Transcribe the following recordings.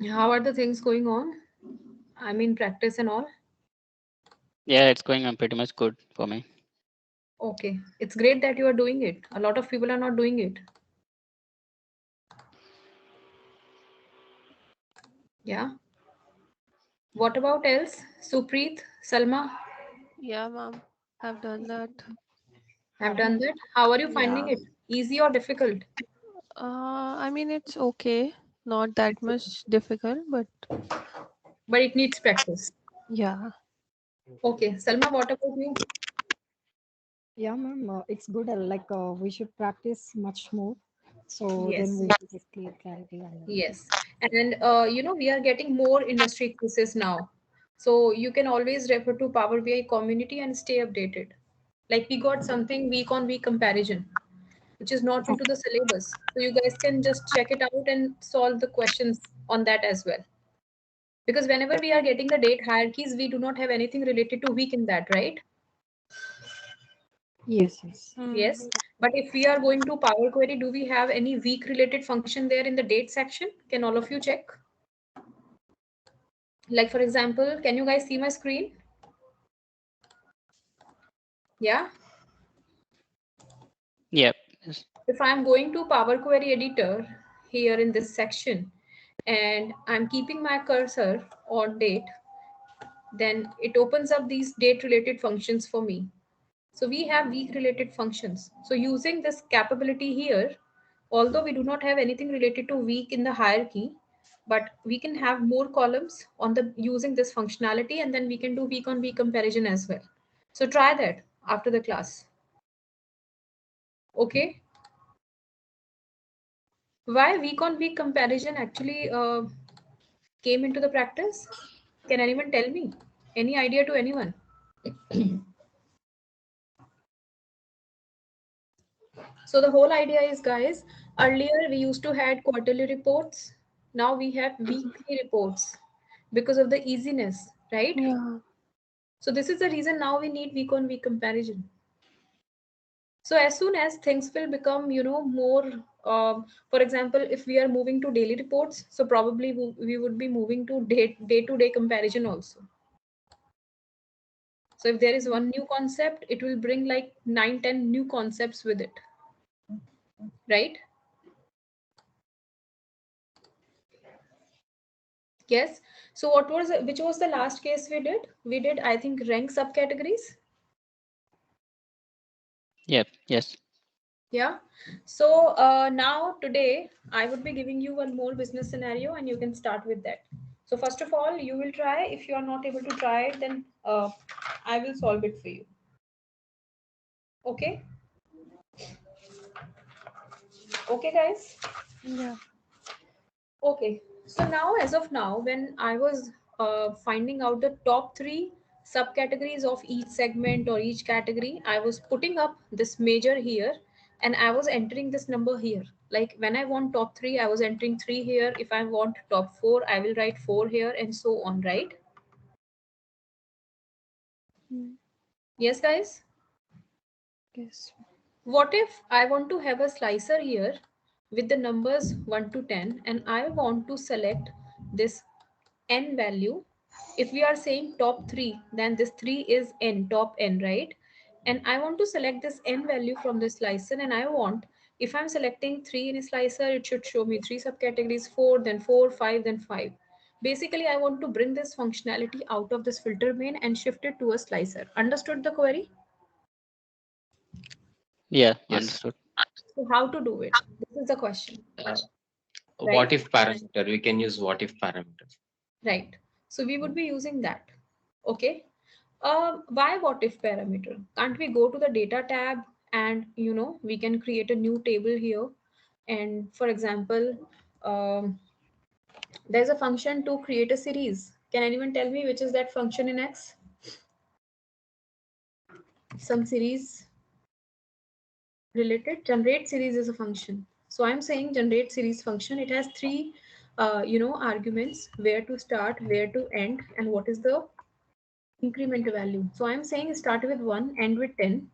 How are the things going on? I mean, practice and all. Yeah, it's going on pretty much good for me. Okay, it's great that you are doing it. A lot of people are not doing it. Yeah. What about else? Supreet, Salma, Yeah, ma'am. I've done that. have done that. How are you finding Yeah. it? Easy or difficult? I mean, it's okay. Not that much difficult, but But it needs practice. yeah. Okay, Salma, what about you? Yeah, ma'am, it's good. We should practice much more. So then Yes. we will get clear clarity on that. Yes. And we are getting more industry cases now. So you can always refer to Power BI community and stay updated. Like we got something week on week comparison, which is not into the syllabus. So you guys can just check it out and solve the questions on that as well. Because whenever we are getting the date hierarchies, we do not have anything related to week in that, right? Yes, yes. Hmm. Yes. But if we are going to Power Query, do we have any week related function there in the date section? Can all of you check? Like for example, can you guys see my screen? Yeah. Yep. Yes. If I'm going to Power Query Editor here in this section and I'm keeping my cursor on date, then it opens up these date related functions for me. So we have week related functions. So using this capability here, although we do not have anything related to week in the hierarchy, but we can have more columns on the using this functionality, and then we can do week on week comparison as well. So try that after the class. Okay. Why week on week comparison actually came into the practice? Can anyone tell me? Any idea to anyone? So the whole idea is, guys, earlier we used to had quarterly reports. Now we have weekly reports because of the easiness, right? Yeah. So this is the reason now we need week on week comparison. So as soon as things will become, more, for example, if we are moving to daily reports, so probably we would be moving to day to day comparison also. So if there is one new concept, it will bring like 9, 10 new concepts with it, right? Yes. So which was the last case we did? We did, I think, rank subcategories. Yep. Yes. Yeah. So now today I would be giving you one more business scenario and you can start with that. So first of all, you will try. If you are not able to try it, then I will solve it for you. Okay. Okay, guys. Yeah. Okay, so now, as of now, when I was finding out the top three subcategories of each segment or each category, I was putting up this major here and I was entering this number here. Like when I want top three, I was entering three here. If I want top four, I will write four here and so on, right? Hmm. Yes, guys. Yes. What if I want to have a slicer here with the numbers 1 to 10 and I want to select this n value? If we are saying top 3, then this 3 is n, top n, right? And I want to select this n value from this slicer and I want, if I'm selecting 3 in a slicer, it should show me 3 subcategories, 4, then 4, 5, then 5. Basically, I want to bring this functionality out of this filter main and shift it to a slicer. Understood the query? Yeah. Yes. Understood. So how to do it? This is the question, Uh, right? what if parameter? We can use what if parameter. Right. So we would be using that. Okay. Why what if parameter? Can't we go to the data tab and we can create a new table here? And for example, um, there's a function to create a series. Can anyone tell me which is that function in X? Some series related. Generate series is a function. So I'm saying generate series function. It has three, arguments: where to start, where to end, and what is the increment value. So I'm saying start with 1, end with 10,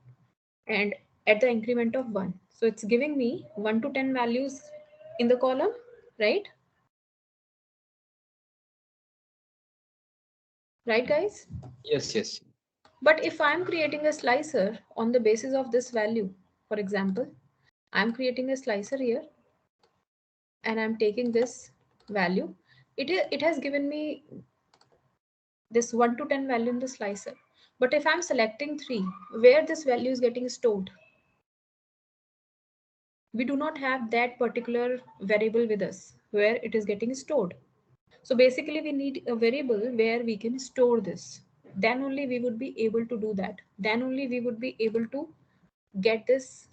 and at the increment of 1. So it's giving me 1 to 10 values in the column, right? Right, guys? Yes, yes. But if I'm creating a slicer on the basis of this value, for example, I'm creating a slicer here and I'm taking this value. It has given me this 1 to 10 value in the slicer. But if I'm selecting 3, where this value is getting stored, we do not have that particular variable with us where it is getting stored. So basically we need a variable where we can store this. Then only we would be able to do that. Then only we would be able to get this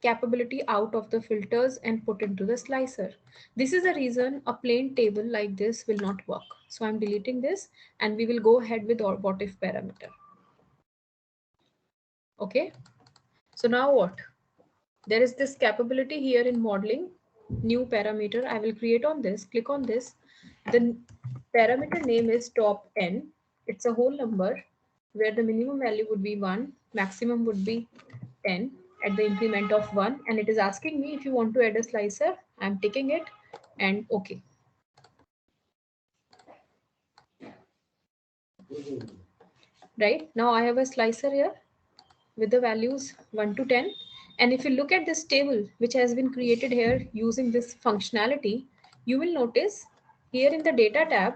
capability out of the filters and put into the slicer. This is the reason a plain table like this will not work. So I'm deleting this and we will go ahead with our what if parameter. Okay. So now what? There is this capability here in modeling, new parameter. I will create on this, click on this. The parameter name is top n. It's a whole number where the minimum value would be 1, maximum would be 10 at the increment of 1. And it is asking me if you want to add a slicer. I'm ticking it and okay. Right, now I have a slicer here with the values 1 to 10. And if you look at this table, which has been created here using this functionality, you will notice here in the data tab,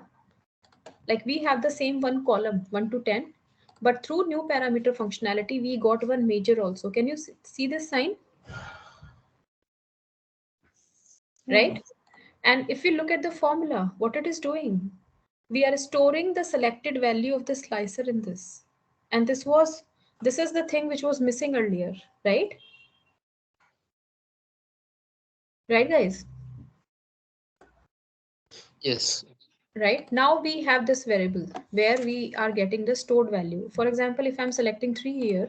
like we have the same one column 1 to 10, but through new parameter functionality, we got one major also. Can you see this sign? Right? And if you look at the formula, what it is doing, we are storing the selected value of the slicer in this. And this is the thing which was missing earlier, right? Right, guys? Yes. Right, now we have this variable where we are getting the stored value. For example, if I'm selecting 3 here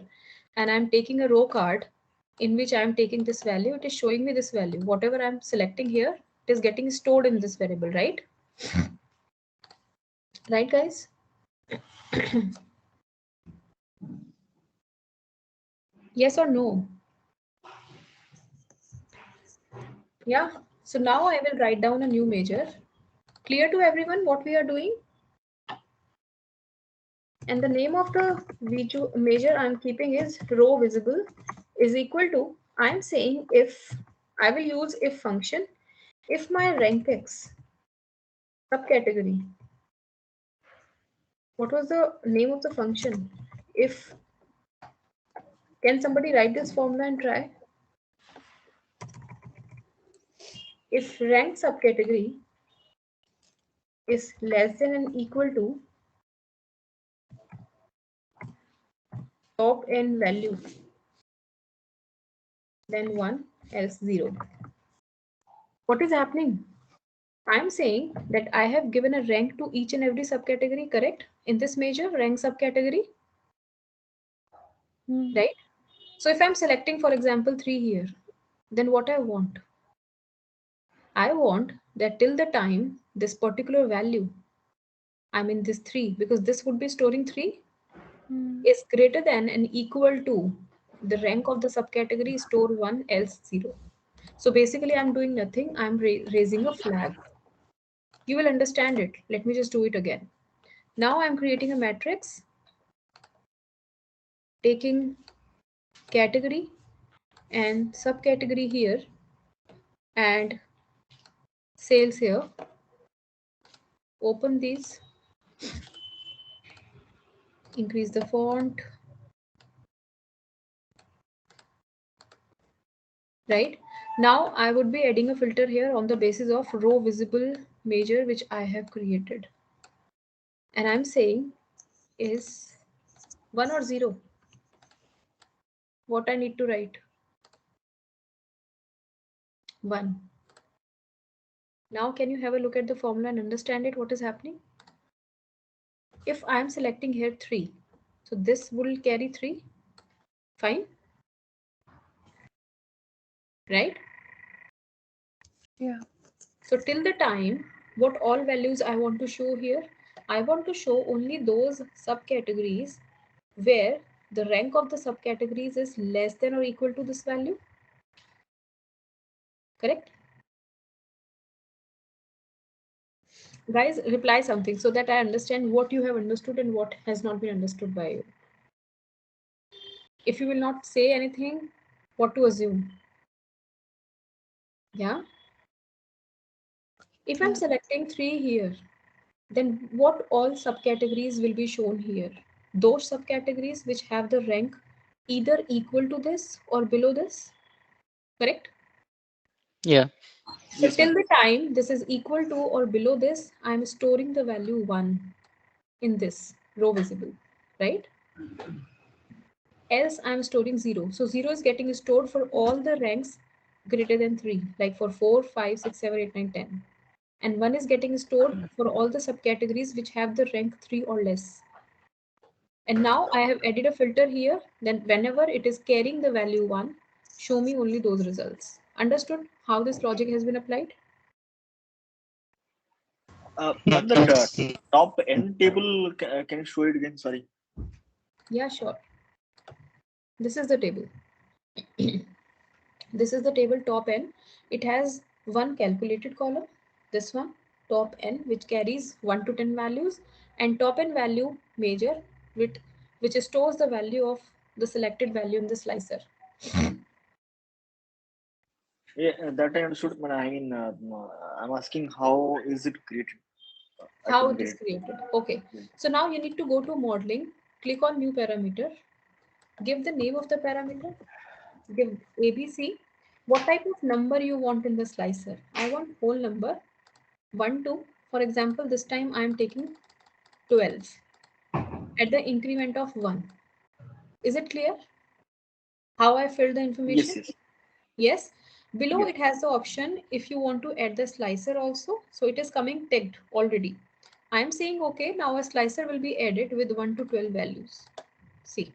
and I'm taking a row card in which I'm taking this value, it is showing me this value. Whatever I'm selecting here, it is getting stored in this variable, right? Right, guys? Yes or no? Yeah. So now I will write down a new measure. Clear to everyone what we are doing? And the name of the measure I'm keeping is row visible is equal to, I'm saying if I will use if function, if my rank x subcategory, what was the name of the function? If, can somebody write this formula and try? If rank subcategory is less than and equal to top n value, then 1, else 0. What is happening? I'm saying that I have given a rank to each and every subcategory, correct? In this measure, rank subcategory, right? So if I'm selecting, for example, 3 here, then what I want that till the time this particular value, I mean this 3, because this would be storing 3, is greater than and equal to the rank of the subcategory, store 1, else 0. So basically I'm doing nothing, I'm raising a flag. You will understand it. Let me just do it again. Now I'm creating a matrix, taking category and subcategory here and sales here. Open these, increase the font, right? Now I would be adding a filter here on the basis of row visible measure which I have created. And I'm saying is 1 or 0. What I need to write? 1. Now can you have a look at the formula and understand it, what is happening? If I am selecting here 3, so this will carry 3, fine, right? Yeah. So till the time, what all values I want to show here, I want to show only those subcategories where the rank of the subcategories is less than or equal to this value, correct? Guys, reply something so that I understand what you have understood and what has not been understood by you. If you will not say anything, what to assume? Yeah. If I'm Yeah. selecting 3 here, then what all subcategories will be shown here? Those subcategories which have the rank either equal to this or below this, correct? Yeah. So Yes, till ma'am. the time this is equal to or below this, I'm storing the value 1 in this row visible, right? Else I'm storing 0. So 0 is getting stored for all the ranks greater than 3, like for 4, 5, 6, 7, 8, 9, 10. And 1 is getting stored for all the subcategories which have the rank 3 or less. And now I have added a filter here. Then whenever it is carrying the value 1, show me only those results. Understood how this logic has been applied? Ma'am, that top n table, can you show it again? Sorry. Yeah, sure. This is the table. This is the table top n. It has one calculated column, this one, top n, which carries 1 to 10 values, and top n value major, which stores the value of the selected value in the slicer. Yeah, that I understood. But I mean, I'm asking how is it created? I How couldn't it get is it. created. Okay. Yeah. So now you need to go to modeling, click on new parameter, give the name of the parameter, give ABC. What type of number you want in the slicer? I want whole number 1, 2. For example, this time I am taking 12 at the increment of 1. Is it clear how I filled the Yes, information? yes. Yes. Below Yeah. it has the option if you want to add the slicer also. So it is coming tagged already. I am saying okay, now a slicer will be added with 1 to 12 values. See.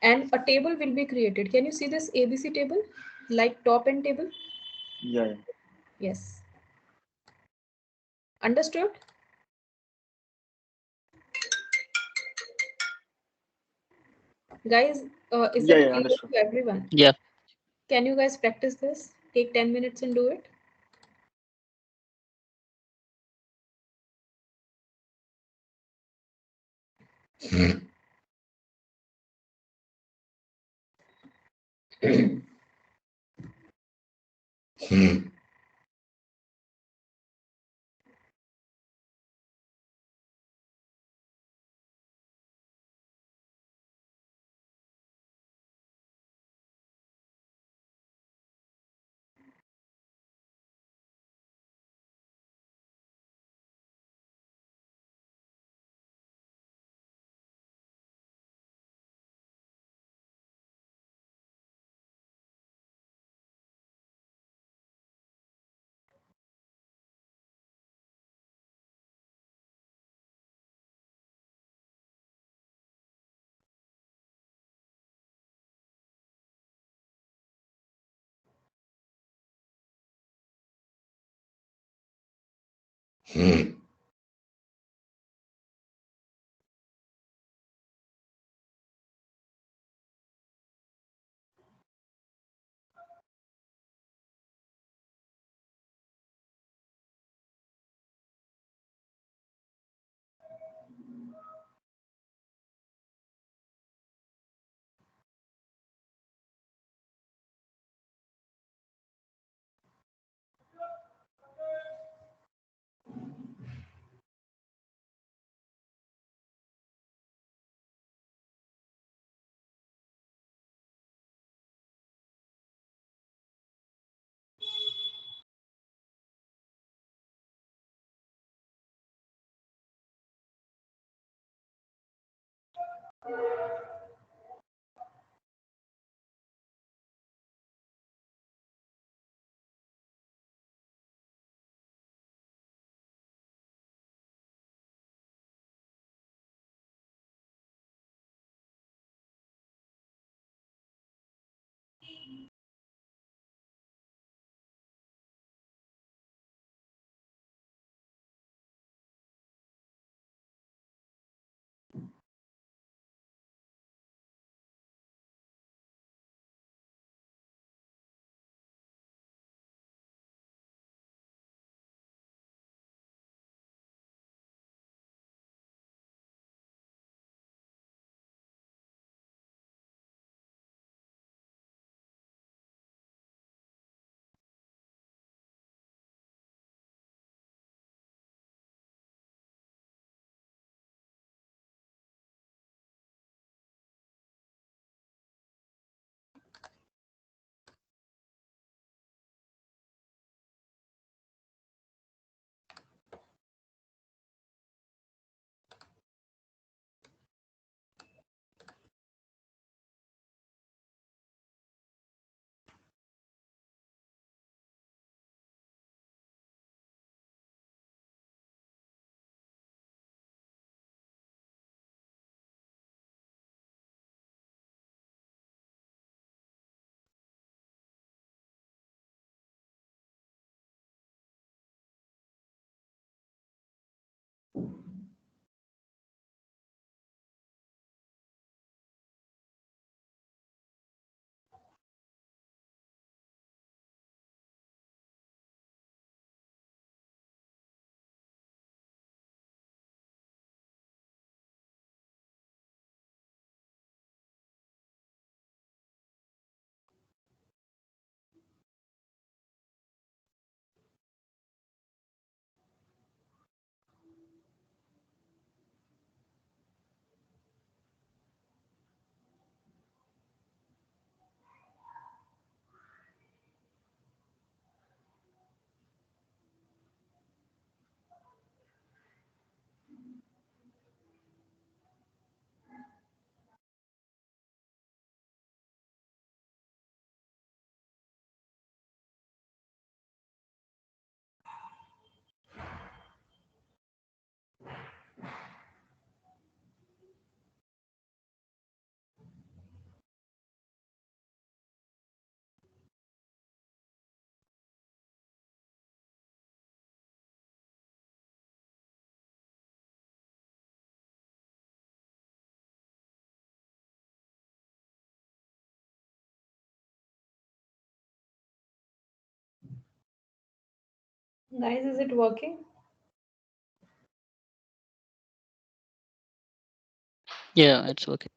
And a table will be created. Can you see this ABC table? Like top and table? Yeah, yeah. Yes. Understood? Guys, is Yeah, it yeah, clear understood. to everyone? Yeah. Can you guys practice this? Take 10 minutes and do it. Guys, is it working? Yeah, it's okay.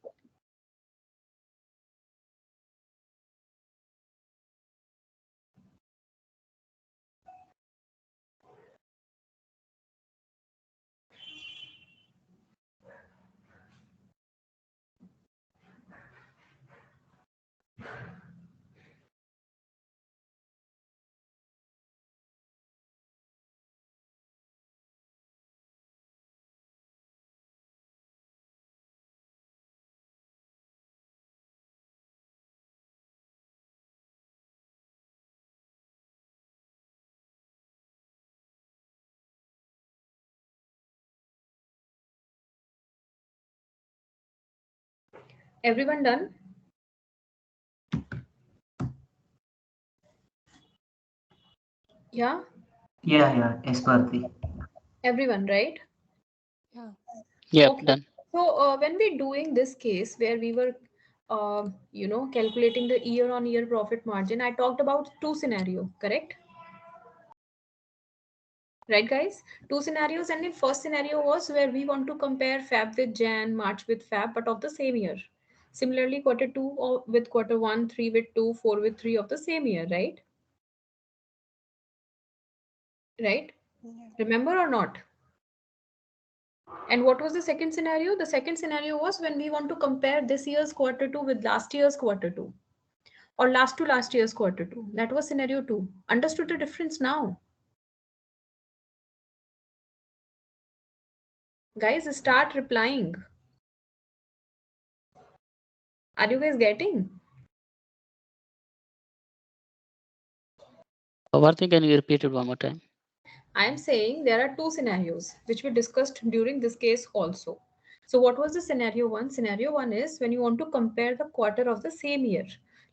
Everyone done? Yeah, Yeah, yes, Bharti. everyone, right? Yeah. Yep, Okay. done. So when we're doing this case where we were, calculating the year-on-year profit margin, I talked about two scenario, correct? Right, guys? Two scenarios, and the first scenario was where we want to compare Fab with Jan, March with Fab, but of the same year. Similarly, quarter two with quarter one, three with two, four with three of the same year, right? Right? Yeah. Remember or not? And what was the second scenario? The second scenario was when we want to compare this year's quarter two with last year's quarter two, or last to last year's quarter two. That was scenario two. Understood the difference now? Guys, start replying. Are you guys getting? Bharti, can you repeat it one more time? I am saying there are two scenarios which we discussed during this case also. So what was the scenario one? Scenario one is when you want to compare the quarter of the same year.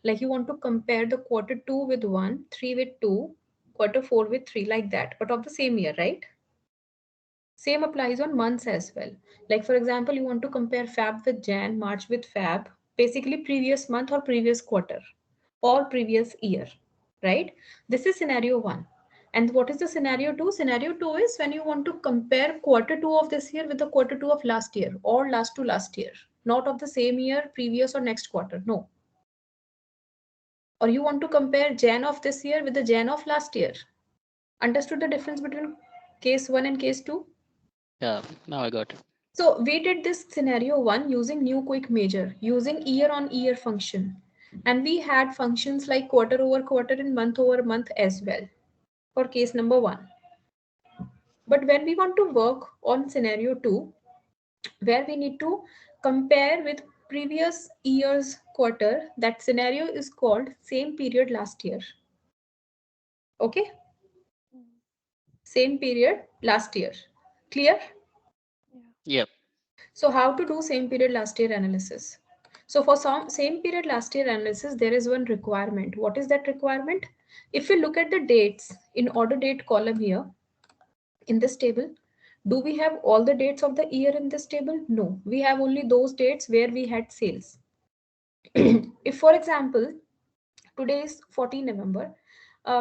Like you want to compare the quarter two with one, three with two, quarter four with three, like that, but of the same year, right? Same applies on months as well. Like for example, you want to compare Fab with Jan, March with Fab, basically previous month or previous quarter or previous year, right? This is scenario one. And what is the scenario two? Scenario two is when you want to compare quarter two of this year with the quarter two of last year or last to last year, not of the same year, previous or next quarter. No. Or you want to compare Jan of this year with the Jan of last year. Understood the difference between case one and case two? Yeah, now I got it. So we did this scenario one using new quick measure, using year on year function. And we had functions like quarter over quarter and month over month as well for case number one. But when we want to work on scenario two, where we need to compare with previous year's quarter, that scenario is called same period last year. Okay? Same period last year. Clear? Yep. So how to do same period last year analysis? So for some same period last year analysis, there is one requirement. What is that requirement? If we look at the dates in order date column here in this table, do we have all the dates of the year in this table? No, we have only those dates where we had sales. If for example, today is 14 November,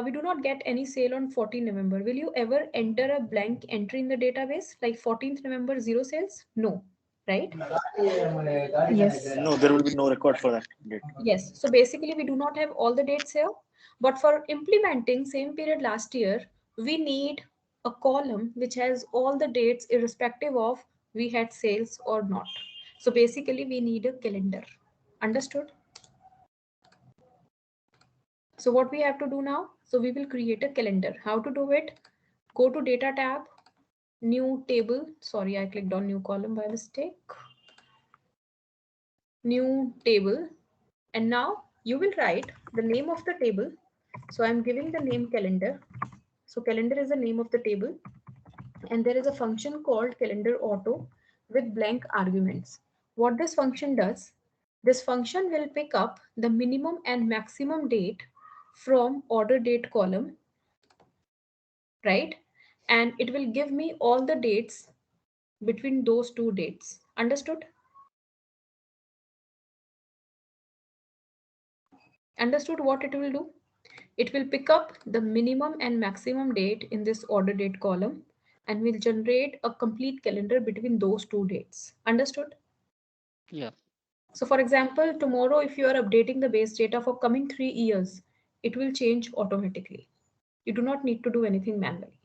we do not get any sale on 14 November. Will you ever enter a blank entry in the database like 14th November, zero sales? No, right? Yes. No, there will be no record for that date. Yes. So basically, we do not have all the dates here. But for implementing same period last year, we need a column which has all the dates irrespective of we had sales or not. So basically, we need a calendar. Understood? So what we have to do now? So we will create a calendar. How to do it? Go to data tab, new table. Sorry, I clicked on new column by mistake. New table. And now you will write the name of the table. So I'm giving the name calendar. So calendar is the name of the table. And there is a function called calendar auto with blank arguments. What this function does, this function will pick up the minimum and maximum date from order date column, right? And it will give me all the dates between those two dates. Understood? Understood what it will do? It will pick up the minimum and maximum date in this order date column and will generate a complete calendar between those two dates. Understood? Yeah. So for example, tomorrow, if you are updating the base data for coming 3 years, it will change automatically. You do not need to do anything manually.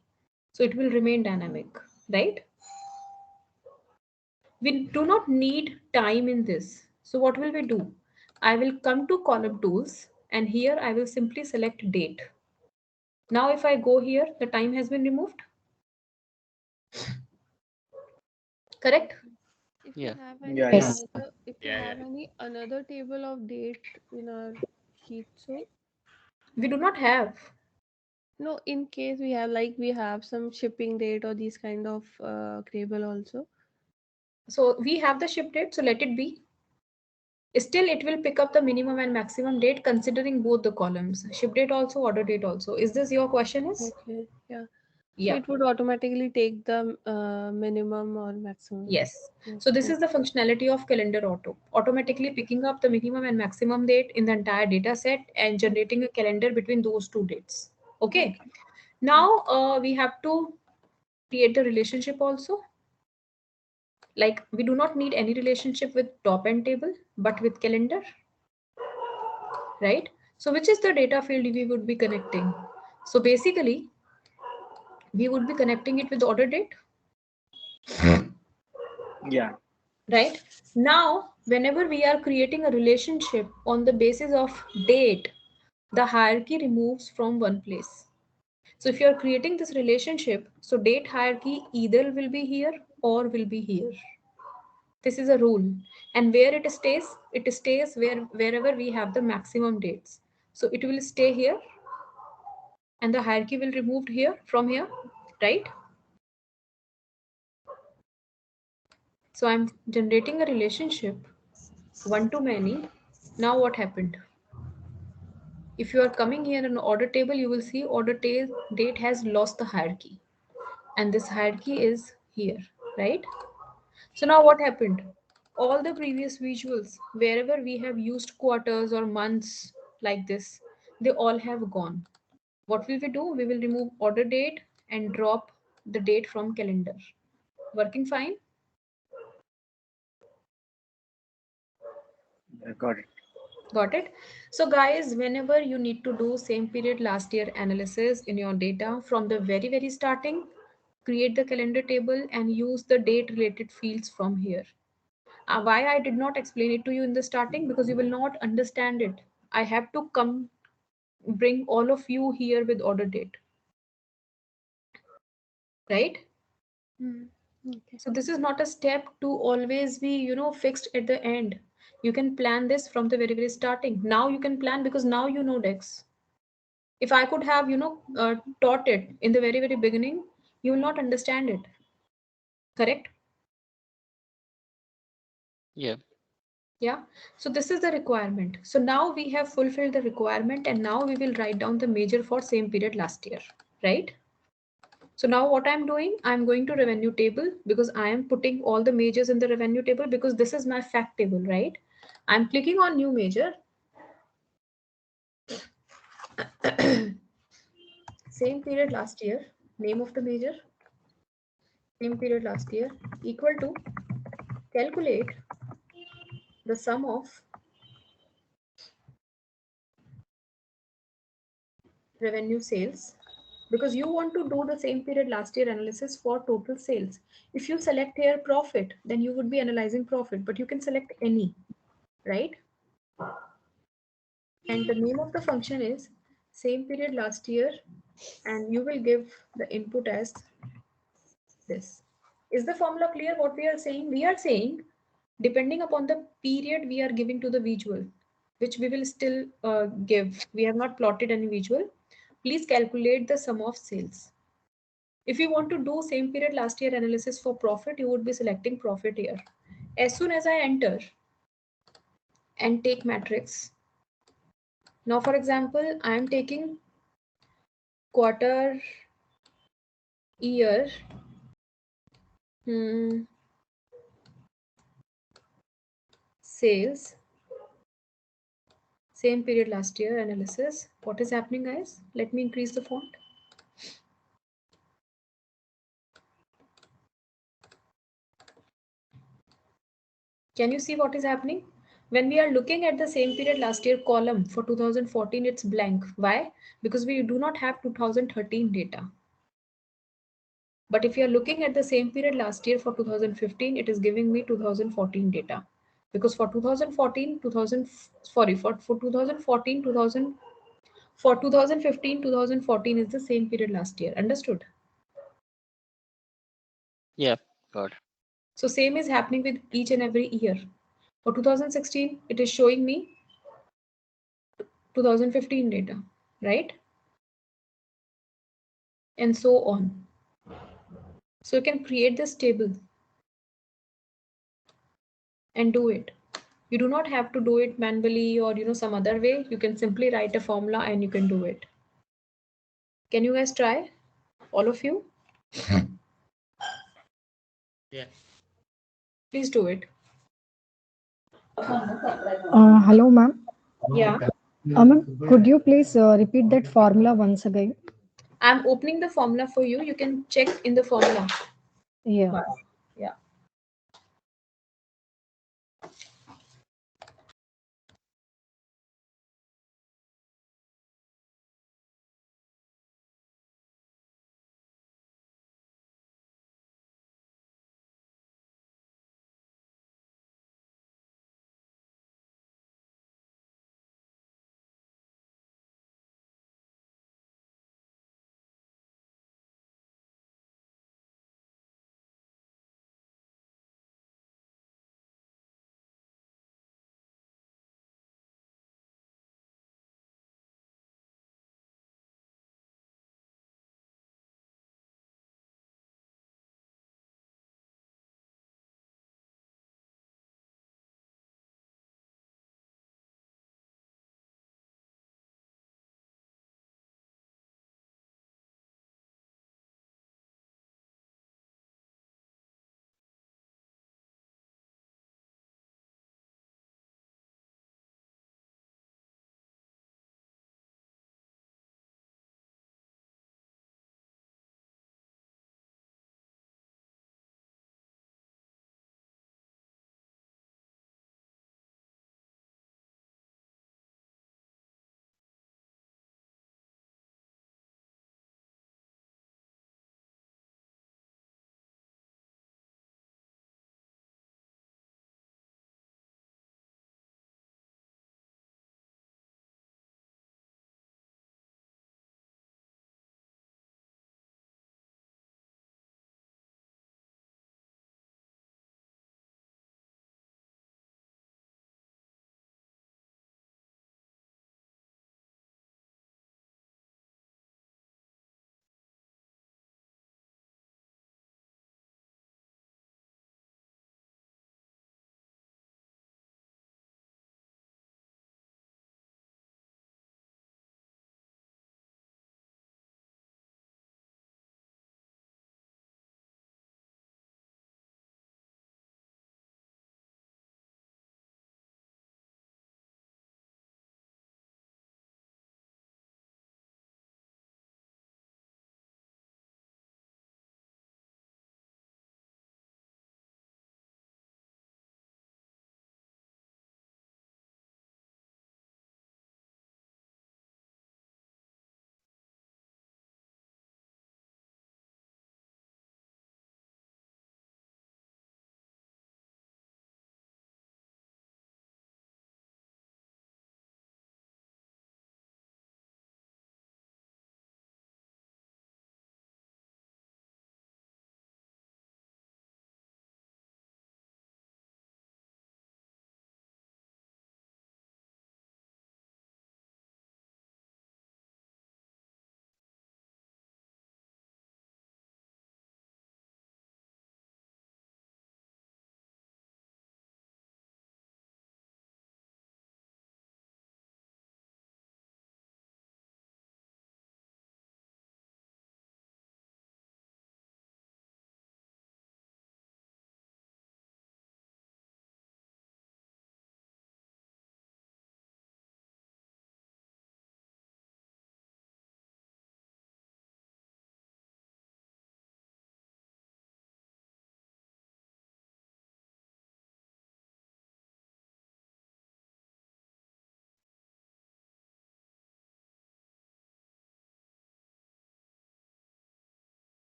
So it will remain dynamic, right? We do not need time in this. So what will we do? I will come to column tools and here I will simply select date. Now if I go here, the time has been removed. Correct? If Yeah. you have any Yeah, yeah. another, if you Yeah, have yeah. any another table of date in our sheet, so We do not have. no, in case we have, like, we have some shipping date or these kind of table also. So we have the ship date, so let it be. Still, it will pick up the minimum and maximum date considering both the columns, ship date also, order date also. Is this your question is? Okay, yeah. So Yeah. it would automatically take the minimum or maximum. Yes. Yes. So this is the functionality of Calendar Auto, automatically picking up the minimum and maximum date in the entire data set and generating a calendar between those two dates. Okay. Now we have to create the relationship also. Like we do not need any relationship with top end table, but with calendar, right? So which is the data field we would be connecting? So basically, we would be connecting it with order date, Yeah. right? Now, whenever we are creating a relationship on the basis of date, the hierarchy removes from one place. So if you are creating this relationship, so date hierarchy either will be here or will be here. This is a rule. And where it stays wherever we have the maximum dates. So it will stay here and the hierarchy will removed here from here, right? So I'm generating a relationship one to many. Now what happened? If you are coming here in order table, you will see order date has lost the hierarchy. And this hierarchy is here, right? So now what happened? All the previous visuals, wherever we have used quarters or months like this, they all have gone. What will we do? We will remove order date and drop the date from calendar. Working fine? I got it. Got it? So guys, whenever you need to do same period last year analysis in your data from the very starting, create the calendar table and use the date related fields from here. Why I did not explain it to you in the starting? Because you will not understand it. I have to come bring all of you here with order date, right? Okay. So this is not a step to always be, fixed at the end. You can plan this from the very starting. Now you can plan because now you know Dex. If I could have, taught it in the very beginning, you will not understand it. Correct? Yeah. Yeah. So this is the requirement. So now we have fulfilled the requirement and now we will write down the major for same period last year, right? So now what I'm doing, I'm going to revenue table because I am putting all the majors in the revenue table because this is my fact table, right? I'm clicking on new major. Same period last year, name of the major, same period last year, equal to calculate the sum of revenue sales because you want to do the same period last year analysis for total sales. If you select here profit, then you would be analyzing profit, but you can select any, right? And the name of the function is same period last year, and you will give the input as this. Is the formula clear what we are saying? We are saying depending upon the period we are giving to the visual, which we will still give. We have not plotted any visual. Please calculate the sum of sales. If you want to do same period last year analysis for profit, you would be selecting profit here. As soon as I enter and take matrix, now for example, I am taking quarter, year, sales, Same period last year analysis. What is happening, guys? Let me increase the font. Can you see what is happening? When we are looking at the same period last year column for 2014, it's blank. Why? Because we do not have 2013 data. But if you are looking at the same period last year for 2015, it is giving me 2014 data. Because for 2014, for 2014, 2000, for 2015, 2014 is the same period last year. Understood? Yeah, got it. So same is happening with each and every year. For 2016, it is showing me 2015 data, right? And so on. So you can create this table and do it. You do not have to do it manually or some other way. You can simply write a formula and you can do it. Can you guys try? All of you? Yeah. Please do it. Hello, ma'am. Yeah. Ma'am, could you please repeat that formula once again? I'm opening the formula for you. You can check in the formula. Yeah. Yeah.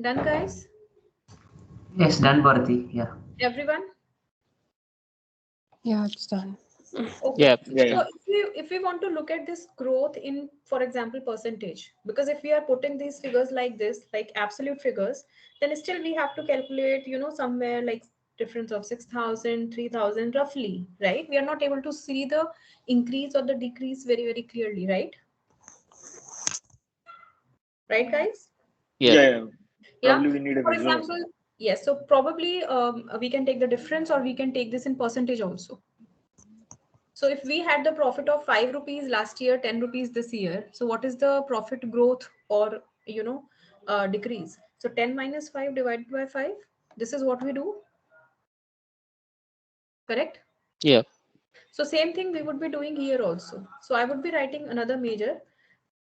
Done, guys? Yes, done, Bharati. Yeah. Everyone? Yeah, it's done. Okay. Yeah. Yeah, yeah. So if we want to look at this growth in, for example, percentage, because if we are putting these figures like this, like absolute figures, then still we have to calculate, somewhere like difference of 6,000, 3,000 roughly, right? We are not able to see the increase or the decrease very, very clearly, right? Right, guys? Yeah. Yeah. Yeah. Probably we need a For visual example, also. yes. So probably we can take the difference, or we can take this in percentage also. So if we had the profit of 5 rupees last year, 10 rupees this year, so what is the profit growth or decrease? So 10 minus 5 divided by 5. This is what we do. Correct? Yeah. So same thing we would be doing here also. So I would be writing another measure,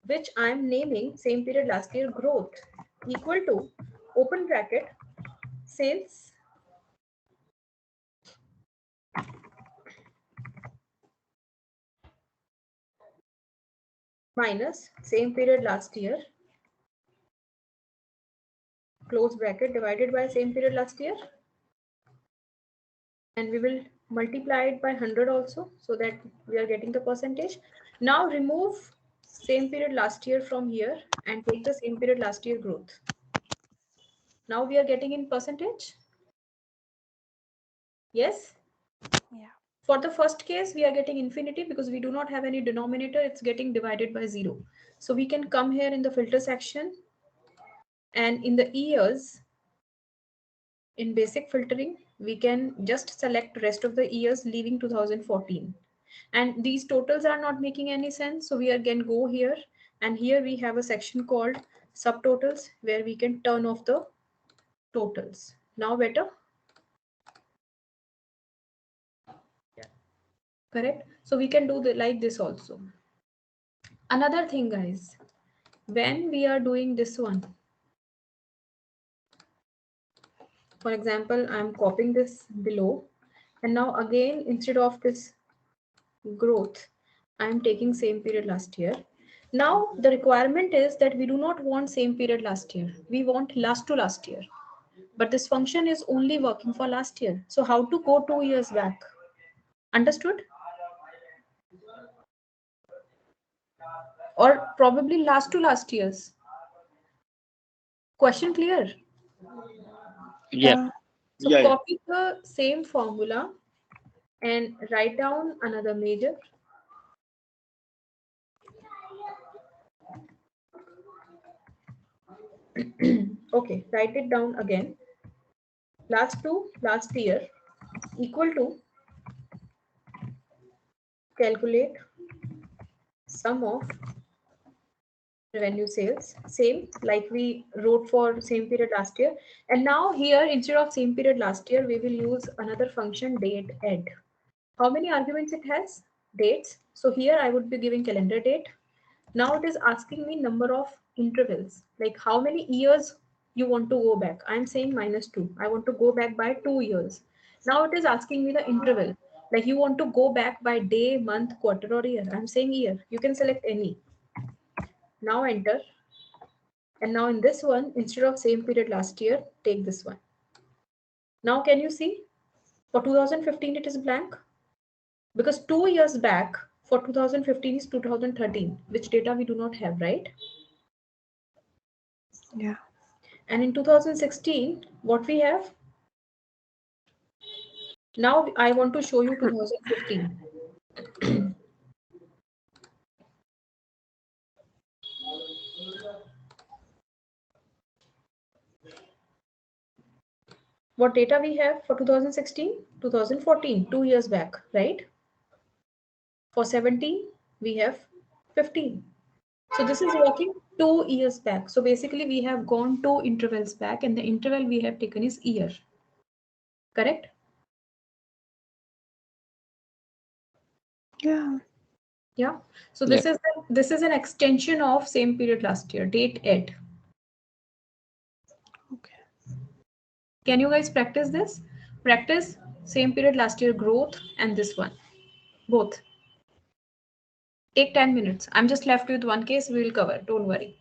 which I am naming same period last year growth, equal to open bracket sales minus same period last year, close bracket, divided by same period last year, and we will multiply it by 100 also, so that we are getting the percentage. Now remove same period last year from here and take the same period last year growth. Now we are getting in percentage. Yes. Yeah. For the first case, we are getting infinity because we do not have any denominator. It's getting divided by 0. So we can come here in the filter section, and in the years, in basic filtering, we can just select rest of the years leaving 2014. And these totals are not making any sense. So we again go here, and here we have a section called subtotals where we can turn off the totals. Now better? Correct? So we can do like this also. Another thing, guys, when we are doing this one, for example, I'm copying this below, and now again, instead of this growth, I'm taking same period last year. Now the requirement is that we do not want same period last year. We want last to last year. But this function is only working for last year. So how to go 2 years back? Understood? Or probably last to last year's. Question clear? Yeah. So Yeah, yeah. copy the same formula and write down another measure. Okay, write it down again. Last to last year equal to calculate sum of revenue sales, same like we wrote for same period last year. And now here, instead of same period last year, we will use another function date add. How many arguments it has? Dates. So here I would be giving calendar date. Now it is asking me number of intervals, like how many years you want to go back. I'm saying -2. I want to go back by 2 years. Now it is asking me the interval, like you want to go back by day, month, quarter, or year. I'm saying year. You can select any. Now enter. And now in this one, instead of same period last year, take this one. Now can you see? For 2015, it is blank. Because 2 years back for 2015 is 2013, which data we do not have, right? Yeah. And in 2016, what we have? Now I want to show you 2015. What data we have for 2016? 2014, 2 years back, right? For 17, we have 15. So this is working 2 years back. So basically we have gone 2 intervals back, and the interval we have taken is year. Correct? Yeah. Yeah. So this is an extension of same period last year, date add. Okay. Can you guys practice this? Practice same period last year growth and this one. Both. Take 10 minutes. I'm just left with one case we will cover. Don't worry.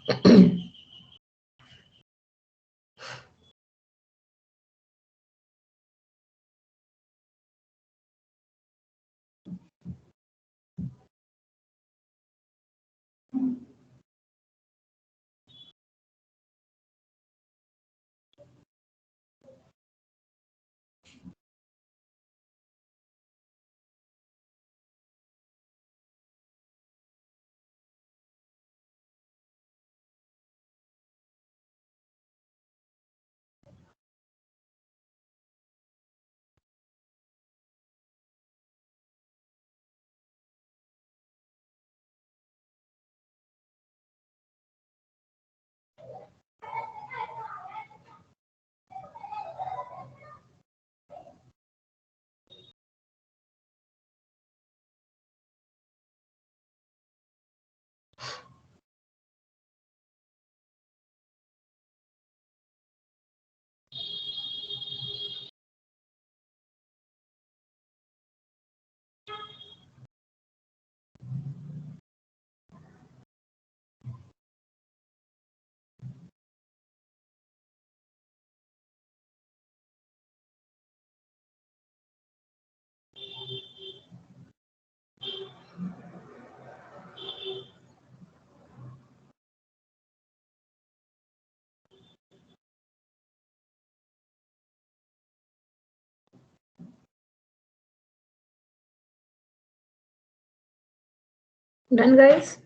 Done, guys?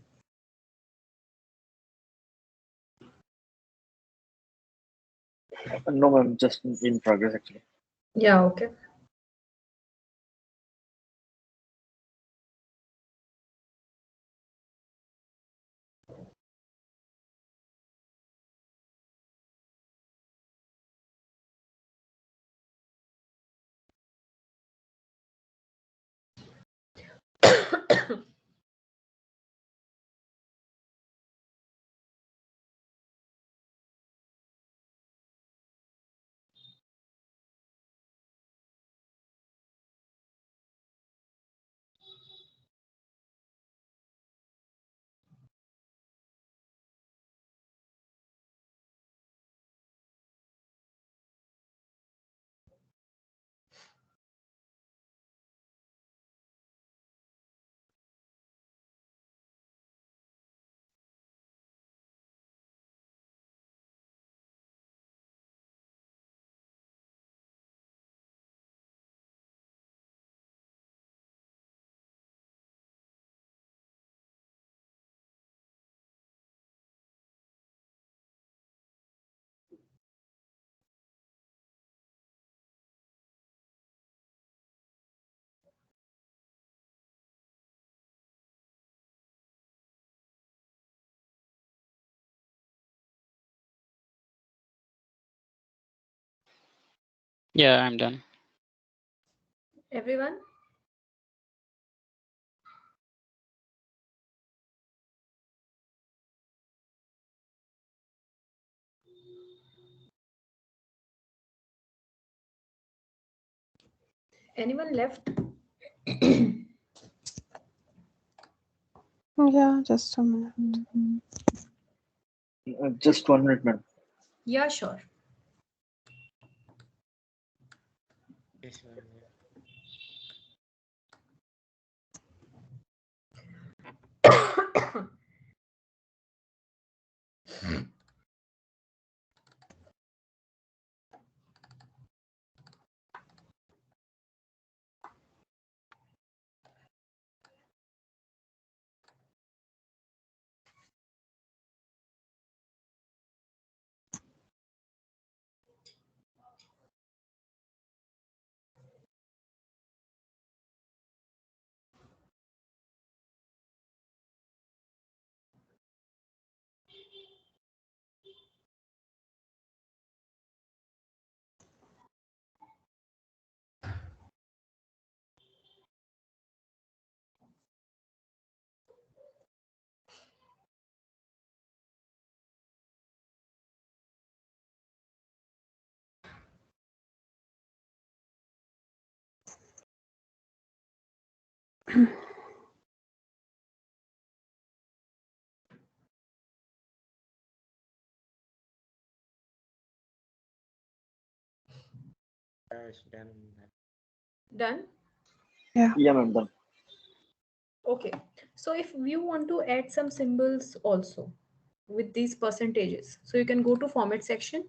No, ma'am, just in progress actually. Yeah, okay. Yeah, I'm done. Everyone? Anyone left? Yeah, just a minute. Just 1 minute, ma'am. Yeah, sure. Done? Yeah, ma'am. Done. Okay. So if you want to add some symbols also with these percentages, so you can go to format section,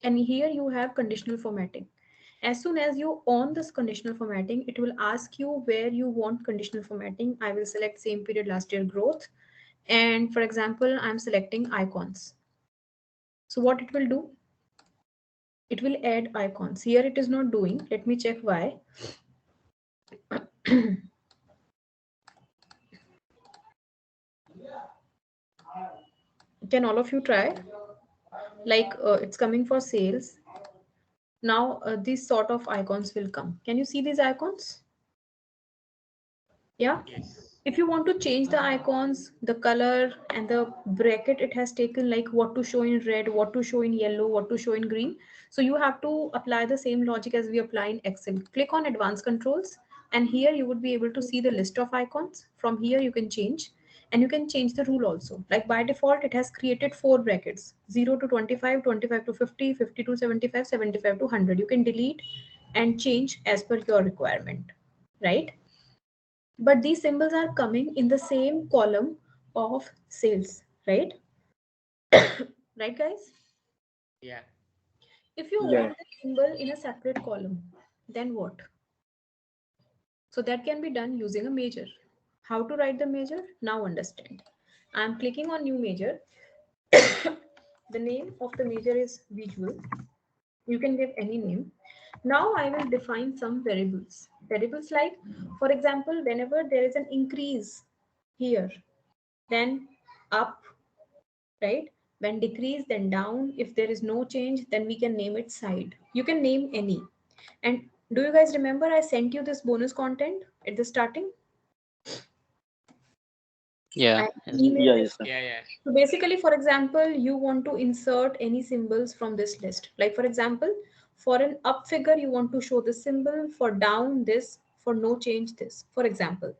and here you have conditional formatting. As soon as you on this conditional formatting, it will ask you where you want conditional formatting. I will select same period last year growth. And for example, I'm selecting icons. So what it will do? It will add icons. Here it is not doing. Let me check why. Can all of you try? Like it's coming for sales. Now these sort of icons will come. Can you see these icons? Yeah. If you want to change the icons, the color and the bracket it has taken, like what to show in red, what to show in yellow, what to show in green. So you have to apply the same logic as we apply in Excel. Click on advanced controls, and here you would be able to see the list of icons. From here you can change, and you can change the rule also. Like by default, it has created 4 brackets: 0 to 25, 25 to 50, 50 to 75, 75 to 100. You can delete and change as per your requirement, right? But these symbols are coming in the same column of sales, right? Right, guys? Yeah. If you Yeah. want the symbol in a separate column, then what? So that can be done using a measure. How to write the measure? Now understand. I'm clicking on new measure. The name of the measure is visual. You can give any name. Now I will define some variables. Variables like, for example, whenever there is an increase here, then up, right? When decrease, then down. If there is no change, then we can name it side. You can name any. And do you guys remember I sent you this bonus content at the starting? Yeah. I Yes. emailed Yeah. it. Yes, ma'am. Yeah. So basically, for example, you want to insert any symbols from this list. Like for example, for an up figure, you want to show the symbol, for down this, for no change this, for example,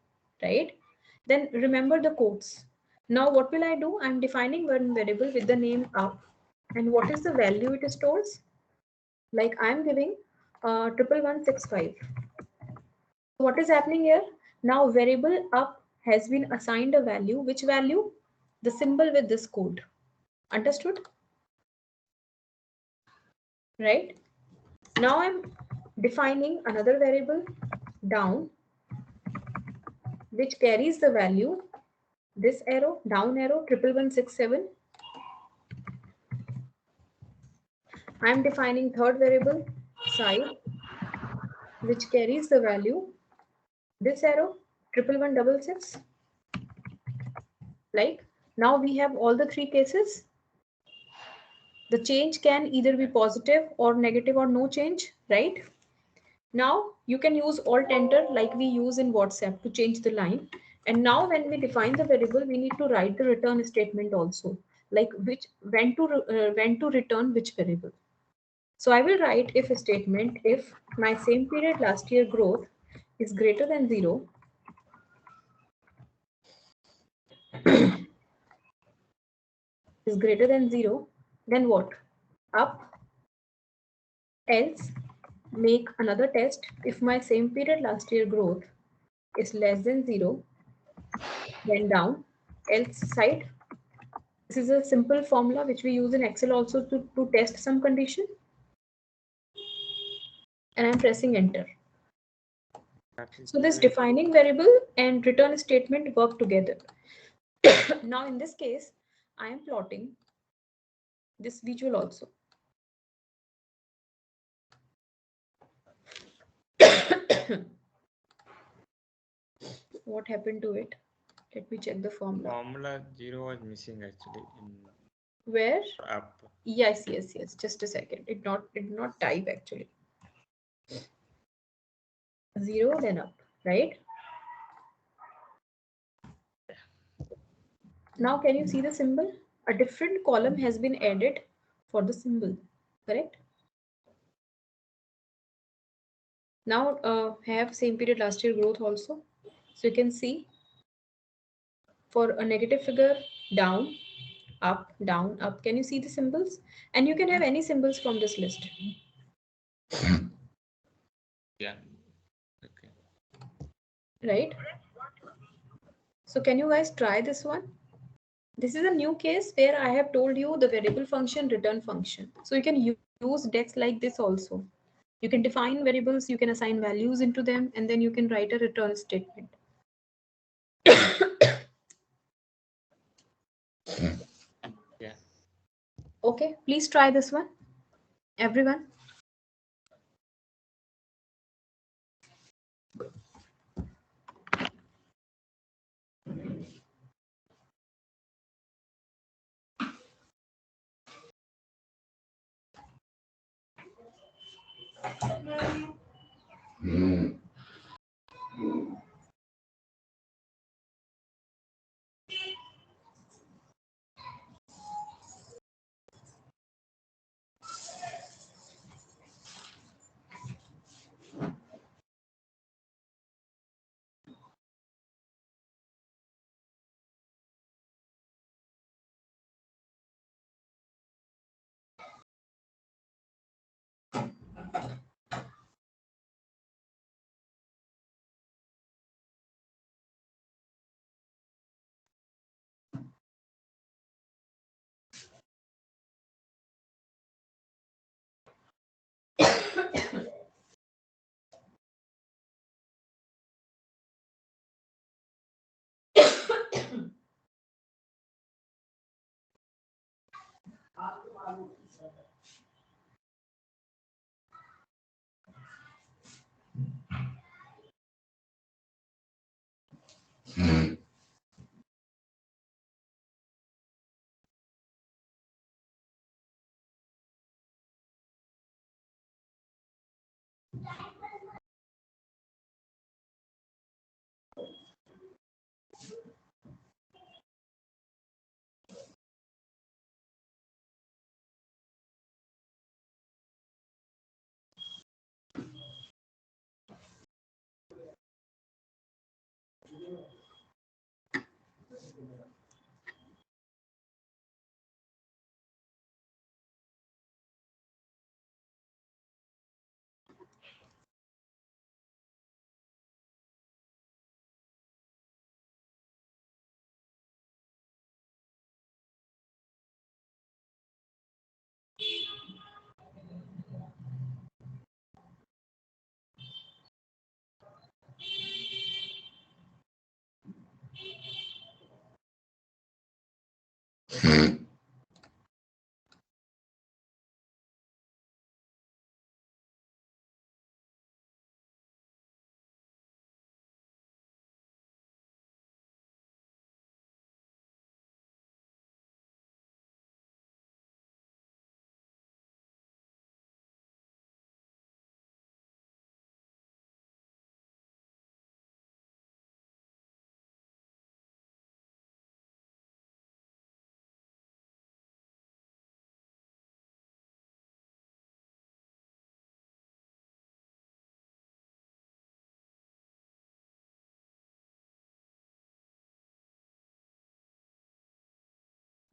right? Then remember the quotes. Now what will I do? I'm defining one variable with the name up. And what is the value it stores? Like I'm giving 11165. What is happening here? Now variable up has been assigned a value. Which value? The symbol with this code. Understood? Right? Now I'm defining another variable down, which carries the value, this arrow, down arrow, 11167. I'm defining third variable side, which carries the value, this arrow, 11166. Like now we have all the three cases. The change can either be positive or negative or no change, right? Now you can use Alt Enter like we use in WhatsApp to change the line. And now when we define the variable, we need to write the return statement also, like when to return which variable. So I will write if statement if my same period last year growth is greater than 0, is greater than 0, then what? Up. Else make another test. If my same period last year growth is less than 0, then down. Else side. This is a simple formula which we use in Excel also to test some condition. And I'm pressing enter. So this defining variable and return statement work together. Now in this case, I am plotting this visual also. What happened to it? Let me check the formula. Formula 0 was missing actually in Where? up. Yes. Just a second. It did not type actually. 0 then up, right? Now can you see the symbol? A different column has been added for the symbol, correct? Now have same period last year growth also. So you can see for a negative figure, down, up, down, up. Can you see the symbols? And you can have any symbols from this list. Yeah. Okay. right? So can you guys try this one? This is a new case where I have told you the variable function, return function. So you can use decks like this also. You can define variables, you can assign values into them, and then you can write a return statement. Yeah. Okay, please try this one, everyone.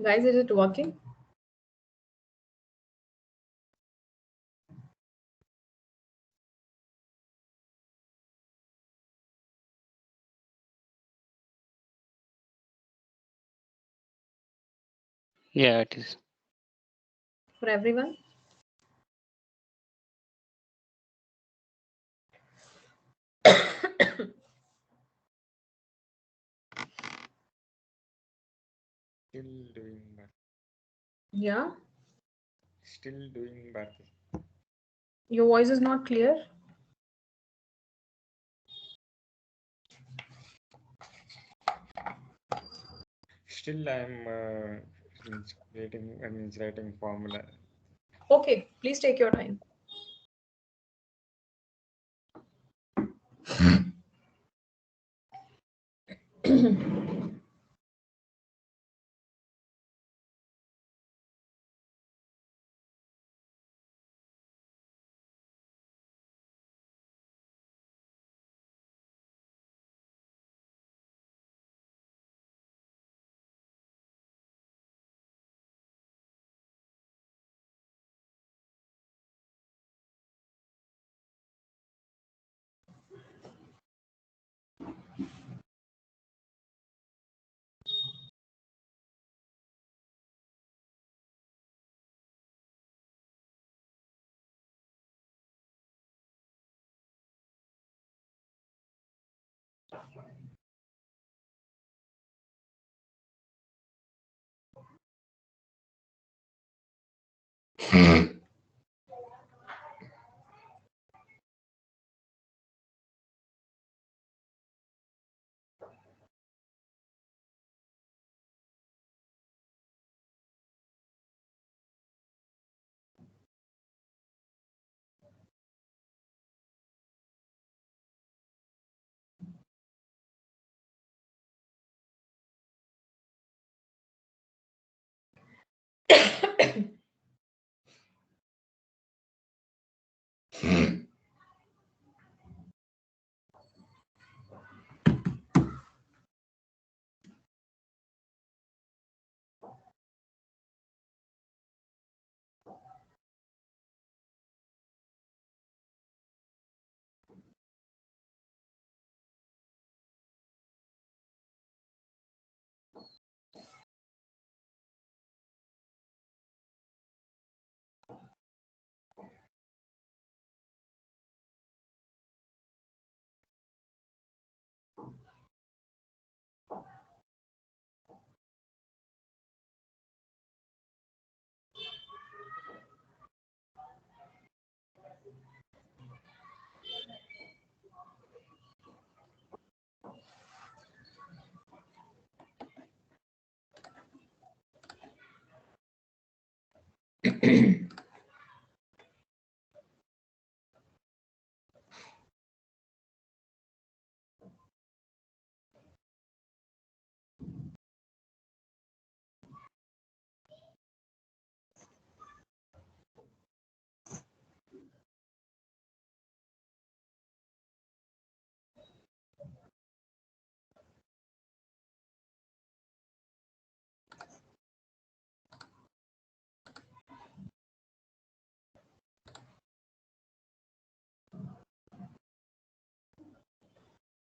Guys, is it working? Yeah, it is. For everyone? Still doing that. Yeah, Still doing Bharti. your voice is not clear. Still I'm creating, I mean, writing formula. Okay, please take your time.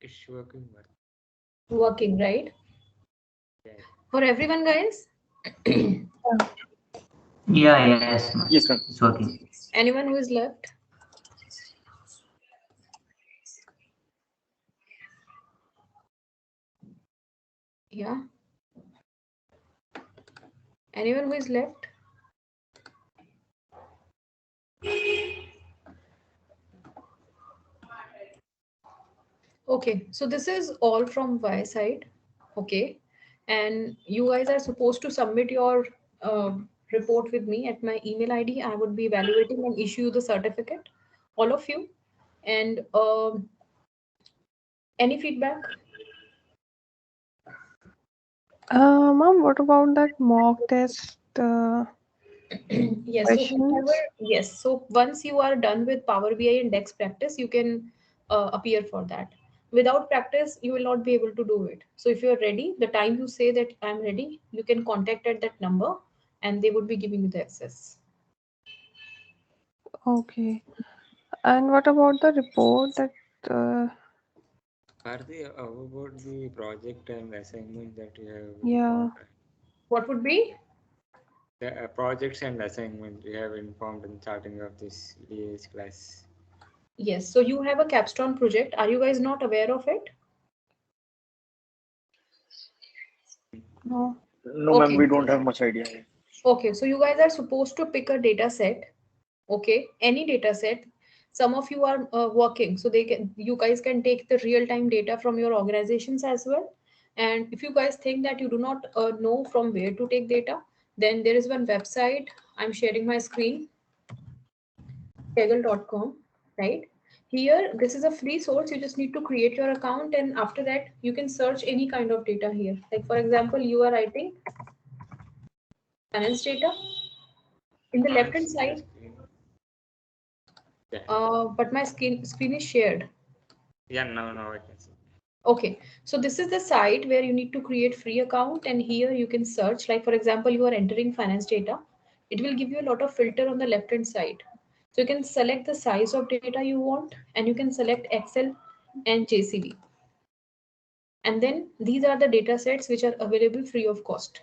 It's working well. Working, right? Yeah. For everyone, guys? Yeah, yes, ma'am. Yes, ma'am. It's working. Anyone who is left? Yeah. Anyone who is left? Okay, so this is all from my side. Okay, and you guys are supposed to submit your report with me at my email ID. I would be evaluating and issue the certificate, all of you. And any feedback? Mom, what about that mock test? Yes, so whoever, Questions? yes, so once you are done with Power BI and Dex practice, you can appear for that. Without practice, you will not be able to do it. So if you're ready, the time you say that I'm ready, you can contact at that number and they would be giving you the access. Okay. And what about the report that Bharti, how about the project and assignment that you have yeah. informed? What would be? The projects and assignment you have informed in starting of this DAS class. Yes, so you have a capstone project. Are you guys not aware of it? No. No, ma'am, Okay. we don't have much idea. Okay, so you guys are supposed to pick a data set. Okay, any data set. Some of you are working, so you guys can take the real-time data from your organizations as well. And if you guys think that you do not know from where to take data, then there is one website. I'm sharing my screen, kaggle.com, right? Here, this is a free source. You just need to create your account, and after that, you can search any kind of data here. Like for example, you are writing finance data. In the left Can't hand see the side, screen. Yeah. but my screen is shared. Yeah, now I can see. Okay, so this is the site where you need to create free account, and here you can search. Like for example, you are entering finance data. It will give you a lot of filter on the left hand side. So you can select the size of data you want, and you can select Excel and JCB. And then these are the data sets which are available free of cost.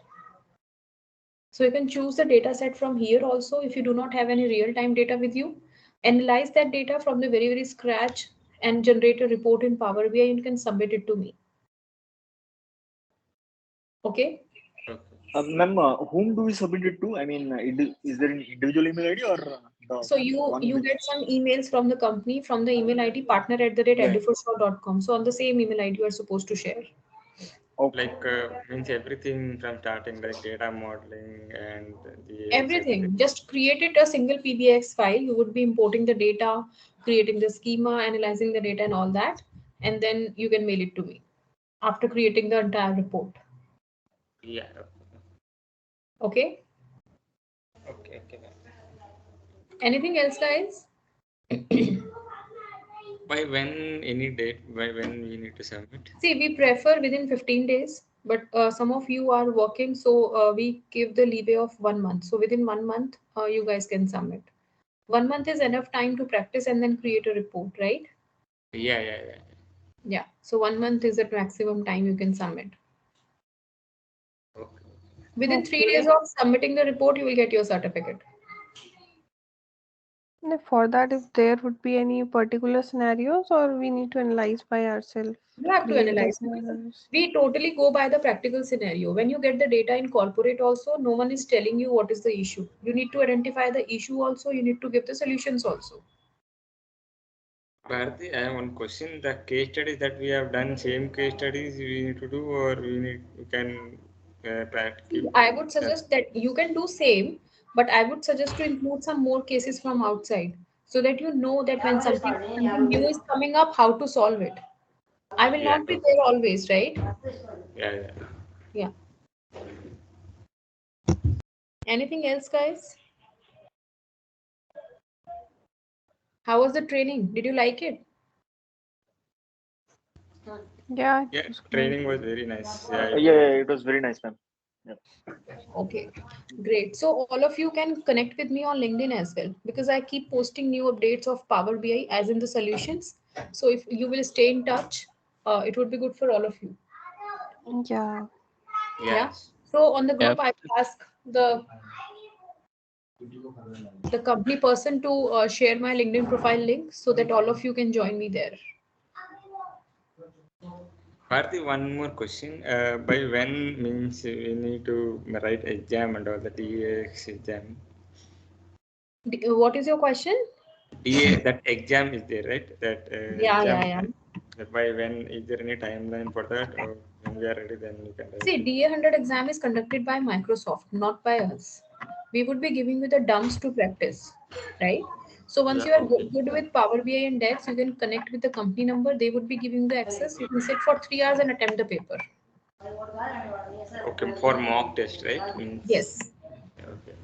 So you can choose the data set from here also if you do not have any real-time data with you. Analyze that data from the very scratch and generate a report in Power BI, you can submit it to me. Okay. Ma'am, whom do we submit it to? I mean, is there an individual email ID or the So you get some emails from the company from the email ID partner@eduforshaw.com. So on the same email ID you are supposed to share. Okay. Like means everything from starting, like data modeling and the Everything. Just create it a single PBX file. You would be importing the data, creating the schema, analyzing the data and all that. And then you can mail it to me after creating the entire report. Yeah. Okay. Okay. Anything else, guys? By when, any date, by when we need to submit? See, we prefer within 15 days, but some of you are working, so we give the leeway of 1 month. So within 1 month, you guys can submit. 1 month is enough time to practice and then create a report, right? Yeah. Yeah. So 1 month is the maximum time you can submit. Okay. Within 3 days of submitting the report, you will get your certificate. And for that, if there would be any particular scenarios, or we need to analyze by ourselves. You have to create the analyze. scenarios. We totally go by the practical scenario. When you get the data in corporate also, no one is telling you what is the issue. You need to identify the issue also. You need to give the solutions also. Bharati, I have one question. The case studies that we have done, same case studies we need to do, or we can practice. I would suggest that you can do same, but I would suggest to include some more cases from outside so that you know that when something new is coming up, how to solve it. I will not be there always, right? Yeah. Anything else, guys? How was the training? Did you like it? Yeah. Training was very nice. Yeah, it was very nice, ma'am. Yeah. Okay, great. So all of you can connect with me on LinkedIn as well because I keep posting new updates of Power BI as in the solutions. So if you will stay in touch, it would be good for all of you. Yeah. Yeah. So on the group, Yeah. I will ask the company person to share my LinkedIn profile link so that all of you can join me there. Bharati, one more question. By when means we need to write exam and all the DAX exam? What is your question? DA, that exam is there, right? That Yeah. By when, is there any timeline for that, or when we are ready, then you can write? See, DA100 exam is conducted by Microsoft, not by us. We would be giving you the dumps to practice, right? So once you are good with Power BI and DEX, you can connect with the company number. They would be giving the access. You can sit for 3 hours and attempt the paper. Okay, for mock test, right? Yes. Okay.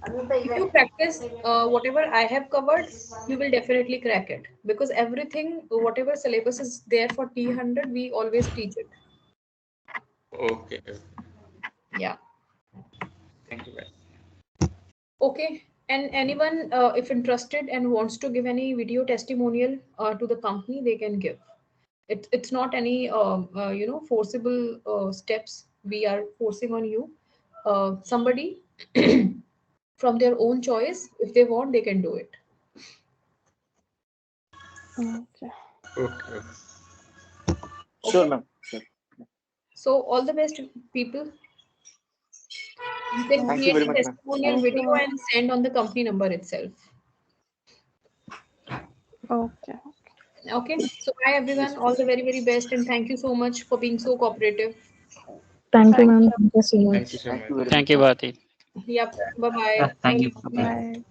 If you practice whatever I have covered, you will definitely crack it because everything, whatever syllabus is there for T100, we always teach it. Okay. Yeah. Thank you. Okay. And anyone, if interested and wants to give any video testimonial to the company, they can give. It's not any forcible steps we are forcing on you. Somebody from their own choice, if they want, they can do it. Okay. Sure, ma'am. Sure. So all the best, people. You can Thank you create very a much, ma'am. testimonial video and send on the company number itself. Okay. Okay. So bye everyone. All the very, very best. And thank you so much for being so cooperative. Thank you, ma'am. Thank you so much. Thank you so much. Thank you, Bharati. Yep. Bye-bye. Thank you. Bye.